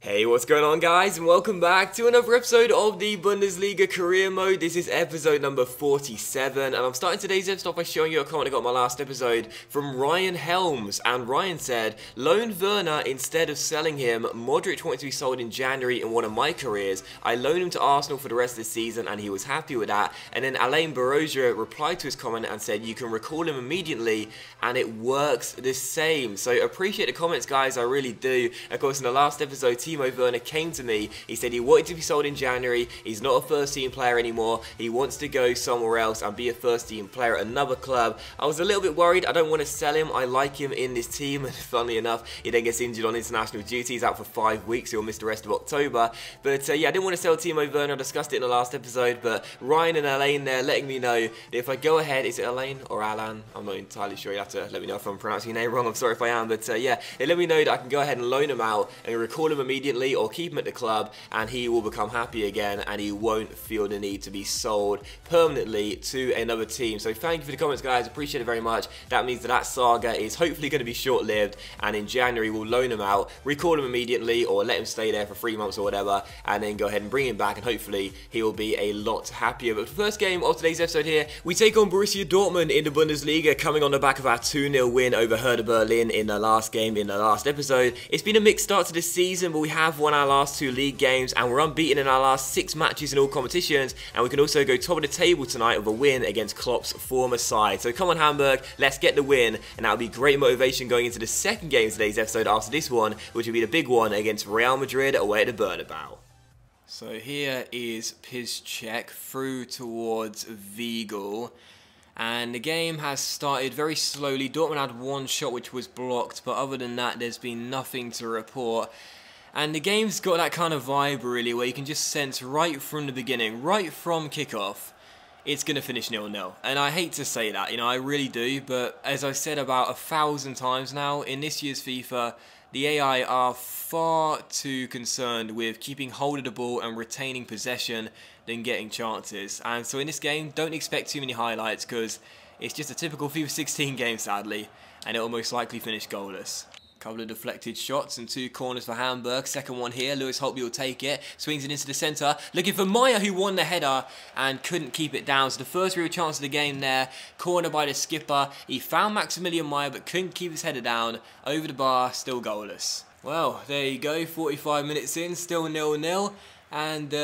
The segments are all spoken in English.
Hey, what's going on guys, and welcome back to another episode of the Bundesliga Career Mode. This is episode number 47, and I'm starting today's episode off by showing you a comment I got on my last episode from Ryan Helms. And Ryan said, loaned Werner instead of selling him. Modric wanted to be sold in January in one of my careers. I loaned him to Arsenal for the rest of the season and he was happy with that. And then Alain Baroja replied to his comment and said, you can recall him immediately and it works the same. So appreciate the comments guys, I really do. Of course, in the last episode, Timo Werner came to me. He said he wanted to be sold in January. He's not a first team player anymore. He wants to go somewhere else and be a first team player at another club. I was a little bit worried. I don't want to sell him. I like him in this team. And funnily enough, he then gets injured on international duty. He's out for 5 weeks. He'll miss the rest of October. But yeah, I didn't want to sell Timo Werner. I discussed it in the last episode. But Ryan and Alain there letting me know that if I go ahead, is it Alain or Alan? I'm not entirely sure. You have to let me know if I'm pronouncing your name wrong. I'm sorry if I am. But yeah, they let me know that I can go ahead and loan him out and recall him immediately or keep him at the club, and he will become happy again and he won't feel the need to be sold permanently to another team. So thank you for the comments guys, appreciate it very much. That means that saga is hopefully going to be short-lived, and in January we'll loan him out, recall him immediately or let him stay there for 3 months or whatever, and then go ahead and bring him back, and hopefully he will be a lot happier. But for the first game of today's episode here, we take on Borussia Dortmund in the Bundesliga, coming on the back of our 2-0 win over Hertha Berlin in the last game, in the last episode. It's been a mixed start to this season, but we have won our last 2 league games and we're unbeaten in our last 6 matches in all competitions, and we can also go top of the table tonight with a win against Klopp's former side. So come on Hamburg, let's get the win, and that'll be great motivation going into the second game of today's episode after this one, which will be the big one against Real Madrid away at the Bernabeu. So here is Piszczek through towards Weigl. And the game has started very slowly. Dortmund had one shot which was blocked, but other than that there's been nothing to report. And the game's got that kind of vibe really, where you can just sense right from the beginning, right from kickoff, it's going to finish 0-0. And I hate to say that, you know, I really do, but as I've said about 1,000 times now, in this year's FIFA, the AI are far too concerned with keeping hold of the ball and retaining possession than getting chances. And so in this game, don't expect too many highlights because it's just a typical FIFA 16 game, sadly, and it will most likely finish goalless. Couple of deflected shots and 2 corners for Hamburg. Second one here, Lewis Holtby will take it, swings it into the centre, looking for Meyer, who won the header and couldn't keep it down. So the first real chance of the game there, corner by the skipper. He found Maximilian Meyer but couldn't keep his header down, over the bar, still goalless. Well, there you go, 45 minutes in, still 0-0. And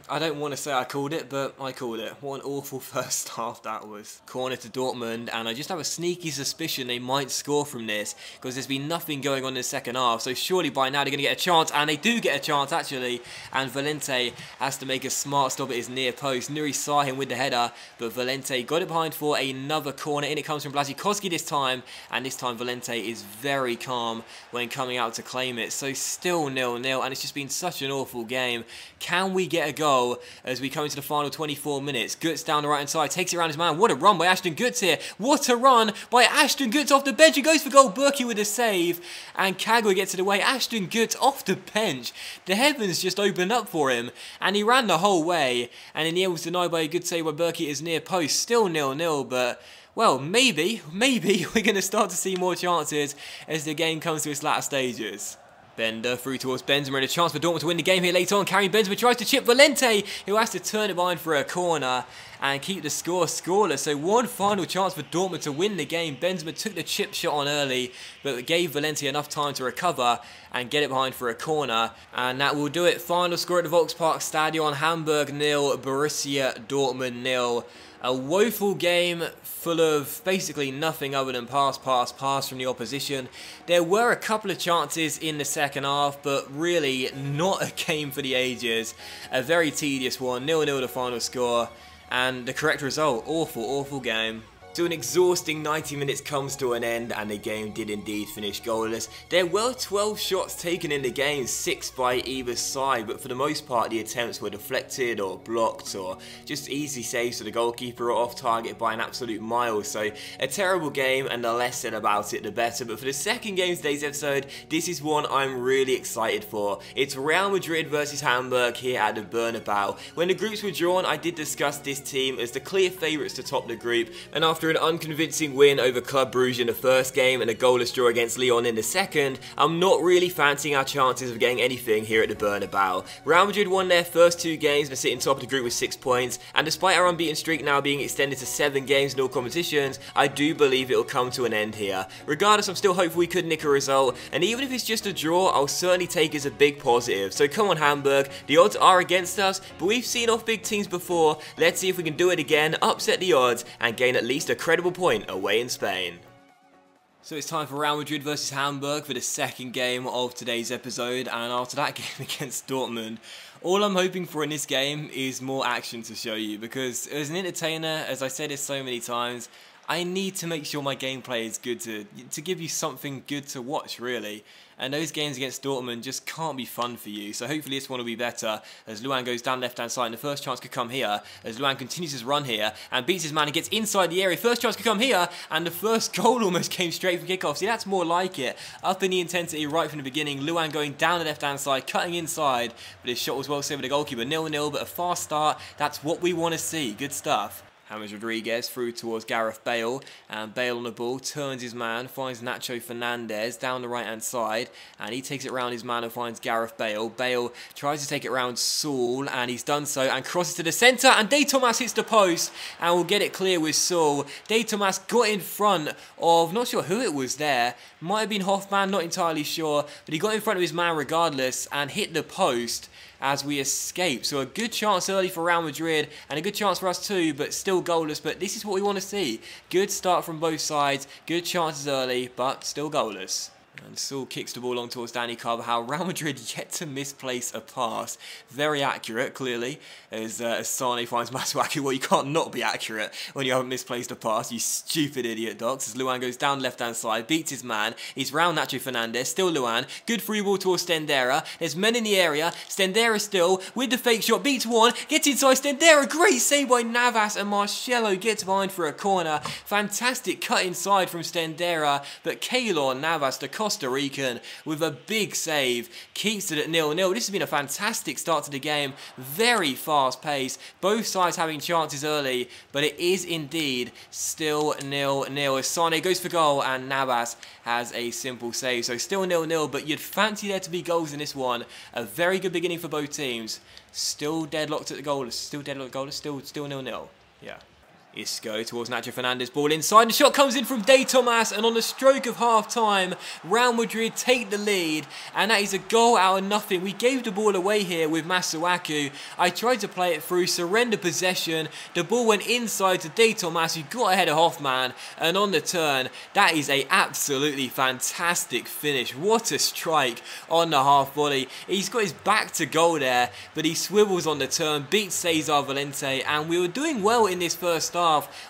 I don't want to say I called it, but I called it. What an awful first half that was. Corner to Dortmund, and I just have a sneaky suspicion they might score from this, because there's been nothing going on in the second half, so surely by now they're going to get a chance, and they do get a chance actually, and Valente has to make a smart stop at his near post. Nuri saw him with the header, but Valente got it behind for another corner. In it comes from Blaszczykowski this time, and this time Valente is very calm when coming out to claim it. So still 0-0, and it's just been such an awful game. Can we get a goal as we come into the final 24 minutes? Götze down the right hand side, takes it around his man. What a run by Ashton Götze here. What a run by Ashton Götze off the bench. He goes for goal. Berkey with a save, and Kagwe gets it away. Ashton Götze off the bench. The heavens just opened up for him, and he ran the whole way, and in the end was denied by a good save by Berkey at his near post. Still 0-0, but well, maybe we're going to start to see more chances as the game comes to its latter stages. Bender through towards Benzema, and a chance for Dortmund to win the game here later on. Karim Benzema tries to chip Valente, who has to turn it behind for a corner and keep the score scoreless. So one final chance for Dortmund to win the game. Benzema took the chip shot on early, but gave Valente enough time to recover and get it behind for a corner. And that will do it. Final score at the Volkspark Stadion, Hamburg 0, Borussia Dortmund 0. A woeful game full of basically nothing other than pass from the opposition. There were a couple of chances in the second half, but really not a game for the ages. A very tedious one, 0-0 the final score, and the correct result. Awful game. So an exhausting 90 minutes comes to an end, and the game did indeed finish goalless. There were 12 shots taken in the game, 6 by either side, but for the most part the attempts were deflected or blocked or just easy saves to the goalkeeper or off target by an absolute mile. So a terrible game, and the less said about it the better. But for the second game of today's episode, this is one I'm really excited for. It's Real Madrid versus Hamburg here at the Bernabeu. When the groups were drawn, I did discuss this team as the clear favourites to top the group, and after after an unconvincing win over Club Brugge in the first game and a goalless draw against Lyon in the second, I'm not really fancying our chances of getting anything here at the Bernabeu. Real Madrid won their first 2 games and are sitting top of the group with 6 points, and despite our unbeaten streak now being extended to 7 games in all competitions, I do believe it'll come to an end here. Regardless, I'm still hopeful we could nick a result, and even if it's just a draw, I'll certainly take it as a big positive. So come on Hamburg, the odds are against us, but we've seen off big teams before. Let's see if we can do it again, upset the odds, and gain at least a credible point away in Spain. So it's time for Real Madrid versus Hamburg for the second game of today's episode, and after that game against Dortmund, all I'm hoping for in this game is more action to show you, because as an entertainer, as I said this so many times, I need to make sure my gameplay is good to give you something good to watch, really. And those games against Dortmund just can't be fun for you. So hopefully this one will be better as Luan goes down left-hand side. And the first chance could come here as Luan continues his run here and beats his man and gets inside the area. First chance could come here, and the first goal almost came straight from kickoff. See, that's more like it. Up in the intensity right from the beginning. Luan going down the left-hand side, cutting inside. But his shot was well saved by the goalkeeper. 0-0, but a fast start. That's what we want to see. Good stuff. James Rodriguez through towards Gareth Bale, and Bale on the ball, turns his man, finds Nacho Fernandez down the right hand side, and he takes it round his man and finds Gareth Bale. Bale tries to take it round Saul, and he's done so, and crosses to the centre, and De Tomas hits the post, and will get it clear with Saul. De Tomas got in front of, not sure who it was there, might have been Hoffman, not entirely sure, but he got in front of his man regardless, and hit the post as we escape. So a good chance early for Real Madrid, and a good chance for us too, but still goalless. But this is what we want to see. Good start from both sides, good chances early, but still goalless. And Saul kicks the ball along towards Danny Carvajal. Real Madrid yet to misplace a pass. Very accurate, clearly, as Sane finds Masuaku. Well, you can't not be accurate when you haven't misplaced a pass, you stupid idiot, Docs. As Luan goes down left-hand side, beats his man. He's round Nacho Fernandez, still Luan. Good free ball towards Stendera. There's men in the area. Stendera still, with the fake shot, beats one, gets inside Stendera. Great save by Navas, and Marcelo gets behind for a corner. Fantastic cut inside from Stendera, but Keylor Navas, the Costa Rican, with a big save, keeps it at 0-0. This has been a fantastic start to the game, very fast paced, both sides having chances early, but it is indeed still 0-0 as Sane goes for goal and Navas has a simple save. So still 0-0, but you'd fancy there to be goals in this one. A very good beginning for both teams. Still deadlocked at the goalless, still 0-0. Yeah. Isco towards Nacho Fernandez, ball inside, and the shot comes in from De Tomas, and on the stroke of half-time, Real Madrid take the lead, and that is a goal out of nothing. We gave the ball away here with Masuaku. I tried to play it through, surrender possession, the ball went inside to De Tomas, who got ahead of Hoffman, and on the turn, that is a absolutely fantastic finish. What a strike on the half volley. He's got his back to goal there, but he swivels on the turn, beats Cesar Valente, and we were doing well in this first half.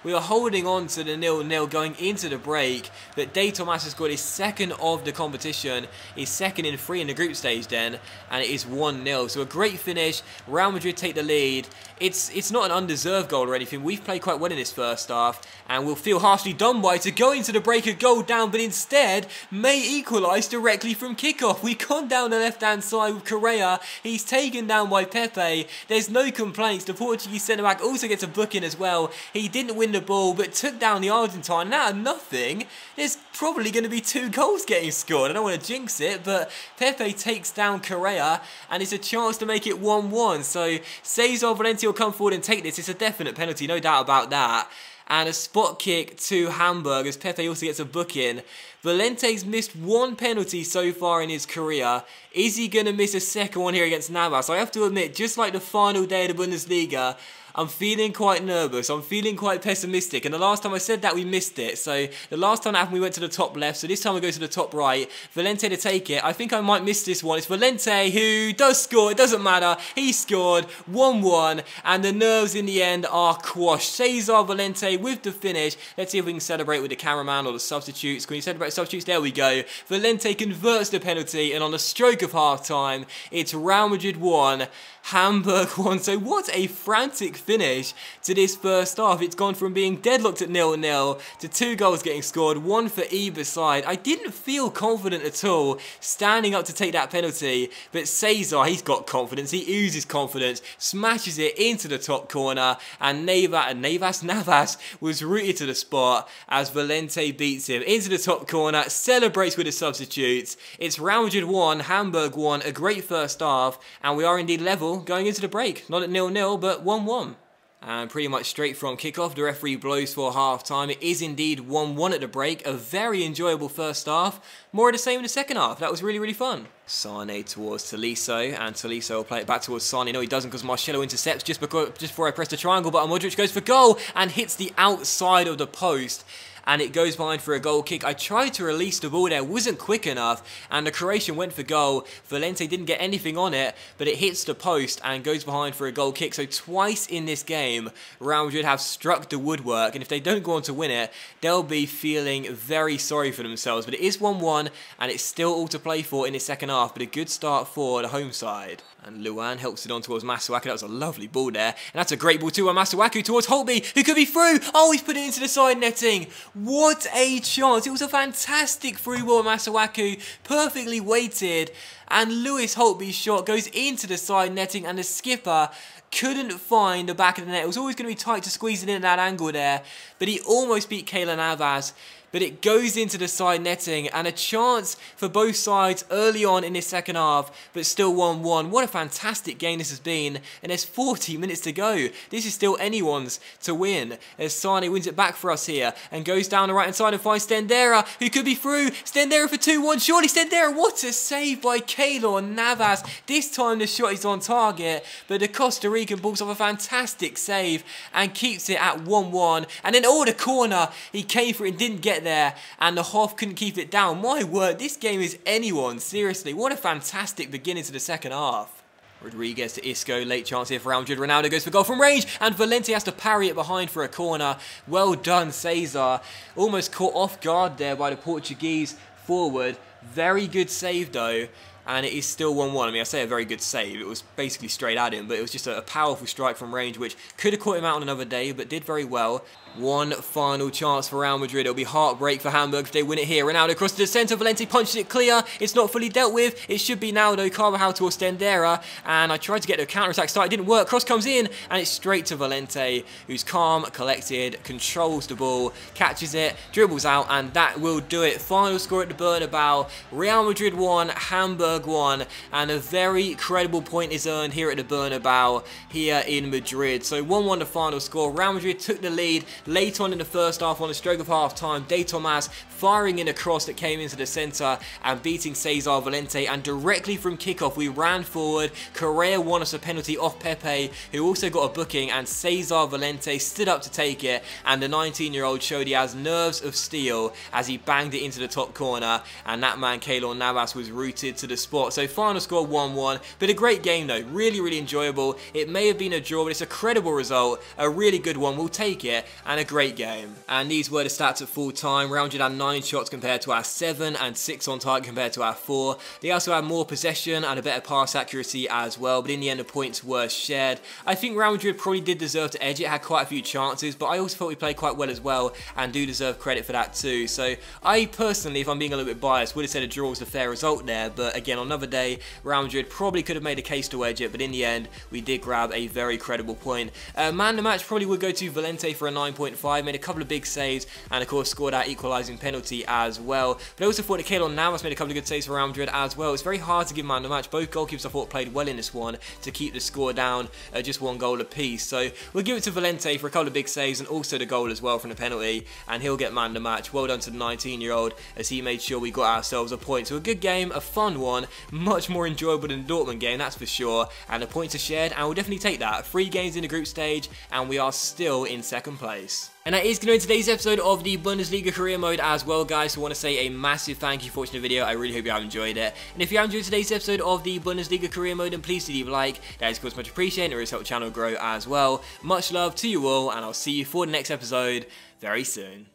We were holding on to the 0-0 going into the break, but De Tomas has got his second of the competition, his second in 3 in the group stage then, and it is 1-0. So a great finish. Real Madrid take the lead. It's not an undeserved goal or anything. We've played quite well in this first half, and we'll feel harshly done by to go into the break a goal down, but instead may equalise directly from kickoff. We've gone down the left-hand side with Correa. He's taken down by Pepe. There's no complaints. The Portuguese centre-back also gets a booking as well. He didn't win the ball, but took down the Argentine. And out of nothing, there's probably going to be 2 goals getting scored. I don't want to jinx it, but Pepe takes down Correa, and it's a chance to make it 1-1. So Cesar Valente will come forward and take this. It's a definite penalty, no doubt about that. And a spot kick to Hamburg as Pepe also gets a booking. Valente's missed 1 penalty so far in his career. Is he going to miss a second one here against Navas? I have to admit, just like the final day of the Bundesliga, I'm feeling quite nervous, I'm feeling quite pessimistic, and the last time I said that we missed it. So the last time that happened we went to the top left, so this time we go to the top right. Valente to take it. I think I might miss this one. It's Valente who does score, it doesn't matter. He scored 1-1, and the nerves in the end are quashed. Cesar Valente with the finish. Let's see if we can celebrate with the cameraman or the substitutes. Can we celebrate right substitutes, there we go. Valente converts the penalty, and on the stroke of half-time, it's Real Madrid 1, Hamburg 1. So what a frantic finish to this first half. It's gone from being deadlocked at 0-0 to 2 goals getting scored, 1 for either side. I didn't feel confident at all standing up to take that penalty, but Cesar, he's got confidence, he oozes confidence, smashes it into the top corner, and Navas was rooted to the spot as Valente beats him into the top corner, celebrates with his substitutes. It's Real Madrid 1, Hamburg 1, a great first half, and we are indeed level going into the break. Not at 0-0, but 1-1. And pretty much straight from kickoff, the referee blows for half-time. It is indeed 1-1 at the break. A very enjoyable first half. More of the same in the second half. That was really, really fun. Sane towards Tolisso, and Tolisso will play it back towards Sane. No, he doesn't, because Marcelo intercepts just before I press the triangle, but Modric goes for goal and hits the outside of the post. And it goes behind for a goal kick. I tried to release the ball there, wasn't quick enough, and the Croatian went for goal. Valente didn't get anything on it, but it hits the post and goes behind for a goal kick. So twice in this game, Real Madrid have struck the woodwork, and if they don't go on to win it, they'll be feeling very sorry for themselves. But it is 1-1, and it's still all to play for in the second half, but a good start for the home side. And Luan helps it on towards Masuaku. That was a lovely ball there. And that's a great ball too, on Masuaku towards Holtby, who could be through. Oh, he's put it into the side netting. What a chance. It was a fantastic through ball, Masuaku. Perfectly weighted. And Lewis Holtby's shot goes into the side netting, and the skipper couldn't find the back of the net. It was always going to be tight to squeeze it in at that angle there. But he almost beat Keylor Navas. But it goes into the side netting, and a chance for both sides early on in this second half, but still 1-1. What a fantastic game this has been, and there's 40 minutes to go. This is still anyone's to win, as Sane wins it back for us here, and goes down the right-hand side and finds Stendera, who could be through. Stendera for 2-1, surely Stendera. What a save by Keylor Navas. This time the shot is on target, but the Costa Rican pulls off a fantastic save and keeps it at 1-1. And then, oh, the corner, he came for it and didn't get there, and the Hoff couldn't keep it down. My word, this game is anyone's. Seriously, what a fantastic beginning to the second half. Rodriguez to Isco, late chance here for Real Madrid. Ronaldo goes for goal from range, and Valente has to parry it behind for a corner. Well done, Cesar. Almost caught off guard there by the Portuguese forward. Very good save though. And it is still 1-1. I mean, I say a very good save. It was basically straight at him, but it was just a powerful strike from range, which could have caught him out on another day, but did very well. One final chance for Real Madrid. It'll be heartbreak for Hamburg if they win it here. Ronaldo across to the centre. Valente punches it clear. It's not fully dealt with. It should be now, though. Carvajal to Stendera. And I tried to get the counter-attack start. It didn't work. Cross comes in, and it's straight to Valente, who's calm, collected, controls the ball, catches it, dribbles out, and that will do it. Final score at the Bernabeu. Real Madrid 1, Hamburg 1, and a very credible point is earned here at the Bernabeu, here in Madrid. So 1-1 the final score. Real Madrid took the lead late on in the first half on the stroke of half-time. De Tomas firing in a cross that came into the centre and beating Cesar Valente, and directly from kickoff we ran forward. Correa won us a penalty off Pepe, who also got a booking, and Cesar Valente stood up to take it, and the 19-year-old showed he has nerves of steel as he banged it into the top corner, and that man Keylor Navas was rooted to the spot. So final score 1-1, but a great game though, really enjoyable. It may have been a draw, but it's a credible result, a really good one, we'll take it, and a great game. And these were the stats at full time. Real Madrid had 9 shots compared to our 7, and 6 on target compared to our 4. They also had more possession and a better pass accuracy as well, but in the end the points were shared. I think Real Madrid probably did deserve to edge it, had quite a few chances, but I also thought we played quite well as well, and do deserve credit for that too. So I personally, if I'm being a little bit biased, would have said a draw was a fair result there, but again, on another day, Real Madrid probably could have made a case to edge it, but in the end, we did grab a very credible point. Man of the match probably would go to Valente for a 9.5, made a couple of big saves, and of course scored that equalising penalty as well. But I also thought that Keylor Navas made a couple of good saves for Real Madrid as well. It's very hard to give man of the match. Both goalkeepers I thought played well in this one to keep the score down just 1 goal apiece. So we'll give it to Valente for a couple of big saves and also the goal as well from the penalty, and he'll get man of the match. Well done to the 19-year-old as he made sure we got ourselves a point. So a good game, a fun one, much more enjoyable than the Dortmund game, that's for sure, and the points are shared, and we'll definitely take that. 3 games in the group stage, and we are still in second place. And that is going to end today's episode of the Bundesliga career mode as well, guys. So I want to say a massive thank you for watching the video. I really hope you have enjoyed it. And if you have enjoyed today's episode of the Bundesliga career mode, then please do leave a like. That is, of course, much appreciated, and it really helps the channel grow as well. Much love to you all, and I'll see you for the next episode very soon.